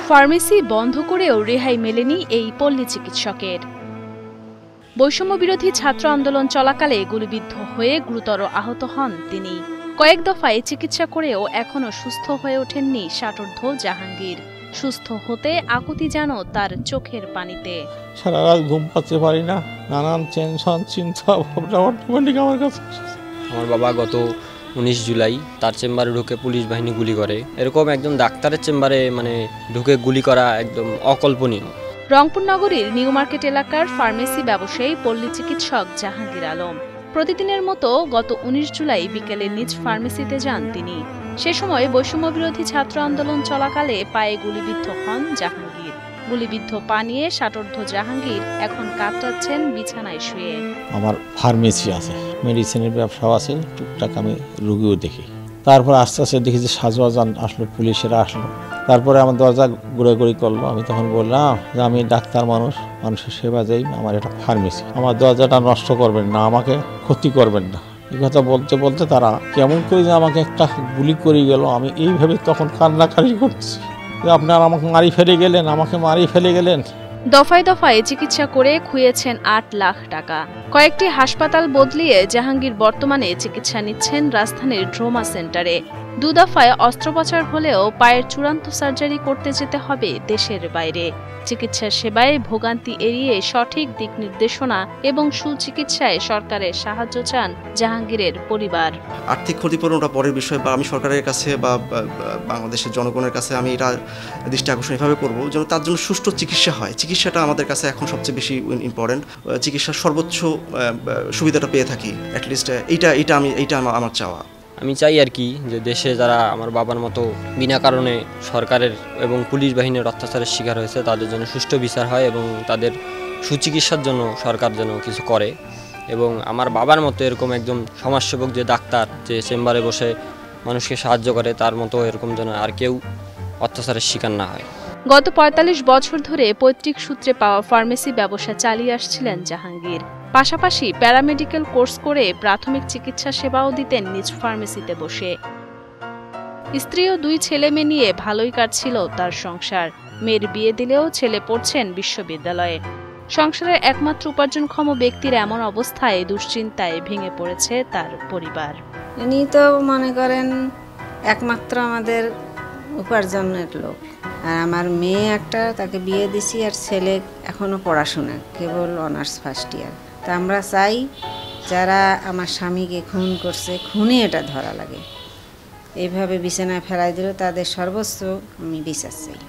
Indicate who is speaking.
Speaker 1: Pharmacy বন্ধ করেও রেহাই মেলেনি এই পল্লী চিকিৎসকের। বৈষম্য বিরোধী ছাত্র আন্দোলন চলাকালে গুলিবিদ্ধ হয়ে গুরুতর আহত হন তিনি। কয়েক দফায় চিকিৎসা করেও এখনো সুস্থ হয়ে ওঠেননি ষাটোর্ধ্ব জাহাঙ্গীর। সুস্থ হতে আকুতি যেন তার চোখের পানিতে।
Speaker 2: সারা রাত ঘুম পাচ্ছে পারি না, নানান টেনশন চিন্তা ভাবনা অটোমেটিক আমার কাছে।
Speaker 3: আমার বাবা গত 19 জুলাই তার চেম্বারে ঢুকে পুলিশ বাহিনী গুলি করে। এরকম একদম ডাক্তারের চেম্বারে ঢুকে গুলি করা একদম অকল্পনীয়।
Speaker 1: রংপুর নগরীর নিউ মার্কেট এলাকার ফার্মেসি ব্যবসায়ী পল্লী চিকিৎসক জাহাঙ্গীর আলম প্রতিদিনের মতো গত 19 জুলাই বিকেলে নিজ ফার্মেসিতে যান তিনি। সে সময় বৈষম্য বিরোধী ছাত্র আন্দোলন চলাকালে পায়ে গুলিবিদ্ধ হন জাহাঙ্গীর। গুলিবিদ্ধ পা নিয়ে ষাটোর্ধ্ব জাহাঙ্গীর এখন কাতরাচ্ছেন বিছানায় শুয়ে।
Speaker 2: আমার ফার্মেসি আছে, মেডিসিনের ব্যবসাও আছে, টুকটাক আমি রোগীও দেখি। তারপর আস্তে আস্তে দেখি যে সাজওয়াজান আসলো, পুলিশেরা আসলো। তারপরে আমার দরজা ঘুরাঘুরি করলো। আমি তখন বললাম যে আমি ডাক্তার মানুষ, মানুষের সেবা যাই, আমার এটা ফার্মেসি, আমার দরজাটা নষ্ট করবেন না, আমাকে ক্ষতি করবেন না। এই কথা বলতে বলতে তারা কেমন করে যে আমাকে একটা গুলি করে গেল, আমি এইভাবে তখন কান্নাকাটি করছি যে আপনারা আমাকে মারি ফেলে গেলেন, আমাকে মারি ফেলে গেলেন।
Speaker 1: দফায় দফায় চিকিৎসা করে খুইয়েছেন 8 লাখ টাকা। কয়েকটি হাসপাতাল বদলিয়ে জাহাঙ্গীর বর্তমানে চিকিৎসা নিচ্ছেন রাজধানীর ট্রমা সেন্টারে। 2 দফায় অস্ত্রোপচার হলেও পায়ের চূড়ান্ত সার্জারি করতে যেতে হবে দেশের বাইরে। চিকিৎসা সেবায় ভোগান্তি এড়িয়ে সঠিক দিক নির্দেশনা এবং সুচিকিৎসায় সরকারের সাহায্য চান জাহাঙ্গীরের পরিবার।
Speaker 4: আর্থিক ক্ষতিপূরণ ওটা পরের বিষয়, বা আমি সরকারের কাছে বা বাংলাদেশের জনগণের কাছে আমি এটা দৃষ্টি আকর্ষণ এভাবে করবো যেন তার জন্য সুষ্ঠু চিকিৎসা হয়। চিকিৎসাটা আমাদের কাছে এখন সবচেয়ে বেশি ইম্পর্টেন্ট। চিকিৎসার সর্বোচ্চ সুবিধাটা পেয়ে থাকি, অ্যাটলিস্ট এইটা আমার চাওয়া।
Speaker 3: আমি চাই আর কি যে দেশে যারা আমার বাবার মতো বিনা কারণে সরকারের এবং পুলিশ বাহিনীর অত্যাচারের শিকার হয়েছে তাদের জন্য সুষ্ঠু বিচার হয় এবং তাদের সুচিকিৎসার জন্য সরকার যেন কিছু করে। এবং আমার বাবার মতো এরকম একদম সমাজসেবক যে ডাক্তার, যে চেম্বারে বসে মানুষকে সাহায্য করে, তার মতো এরকম যেন আর কেউ অত্যাচারের শিকার না হয়।
Speaker 1: গত 45 বছর ধরে পৈতৃক সূত্রে পাওয়া ফার্মেসি ব্যবসা চালিয়ে আসছিলেন জাহাঙ্গীর। পাশাপাশি প্যারামেডিক্যাল কোর্স করে প্রাথমিক চিকিৎসা সেবাও দিতেন নিজ ফার্মেসিতে বসে। স্ত্রী ও 2 ছেলে মেয়ে নিয়ে ভালোই কাটছিল তার সংসার। মেয়ের বিয়ে দিলেও ছেলে পড়ছেন বিশ্ববিদ্যালয়ে। সংসারের একমাত্র উপার্জনক্ষম ব্যক্তির এমন অবস্থায় দুশ্চিন্তায় ভেঙে পড়েছে তার পরিবার।
Speaker 5: ইনি তো মনে করেন একমাত্র আমাদের উপার্জনের লোক। আর আমার মেয়ে একটা, তাকে বিয়ে দিছি, আর ছেলে এখনো পড়াশোনা, কেবল অনার্স ফার্স্ট ইয়ার। তা আমরা চাই যারা আমার স্বামীকে খুন করছে, খুনে এটা ধরা লাগে। এইভাবে বিছানায় ফেলাই দিল, তাদের সর্বোচ্চ আমি বিচার চাই।